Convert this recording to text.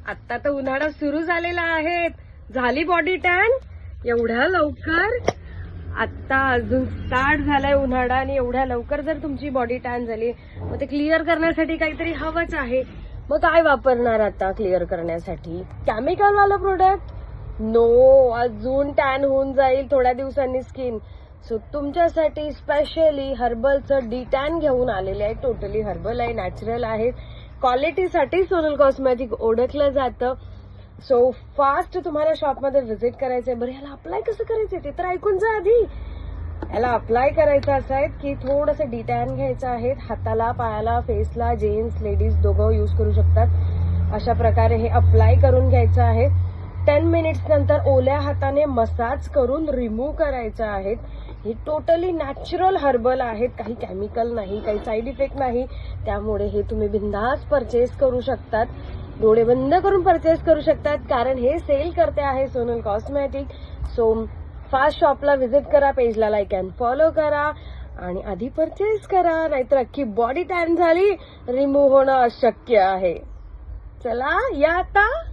आता तर उन्हाळा सुरू झालेला आहे. झाली बॉडी टॅन एवढ्या लवकर? आता अजून स्टार्ट झालाय उन्हाळा आणि एवढ्या लवकर जर तुमची बॉडी टॅन झाली मग ते क्लिअर करण्यासाठी काहीतरी हवंच आहे. मग काय वापरणार आता क्लिअर करण्यासाठी? केमिकल वाला प्रोडक्ट? नो, अजून टॅन होऊन जाईल थोड्या दिवसांनी स्किन. सो तुमच्यासाठी स्पेशली हर्बलचं डी टॅन घेऊन आलेले आहे. टोटली हर्बल आहे, नॅचरल आहे. क्वालिटीसाठी सोनल कॉस्मेटिक ओळखलं जातं. सो फास्ट तुम्हाला शॉपमध्ये व्हिजिट करायचंय. बरं, ह्याला अप्लाय कसं करायचंय ते तर ऐकून जा आधी. याला अप्लाय करायचं असं आहे की थोडंसं डी टॅन घ्यायचं आहे. हाताला, पायाला, फेसला, जेंट्स लेडीज दोघं यूज करू शकतात. अशा प्रकारे हे अप्लाय करून घ्यायचं आहे. 10 मिनिट्स नंतर ओल्या हाताने मसाज करून रिमूव्ह करायचं आहे. हे टोटली नॅचरल हर्बल आहेत. काही केमिकल नाही, काही साईड इफेक्ट नाही. त्यामुळे हे तुम्ही बिंदास परचेस करू शकतात. डोळे बंद करून परचेस करू शकतात कारण हे सेल करते आहे सोनल कॉस्मेटिक. सो फास्ट शॉपला व्हिजिट करा, पेजला लाईक अँड फॉलो करा आणि आधी परचेस करा, नाहीतर अख्खी बॉडी टॅन झाली रिमूव्ह होणं अशक्य आहे. चला या आता.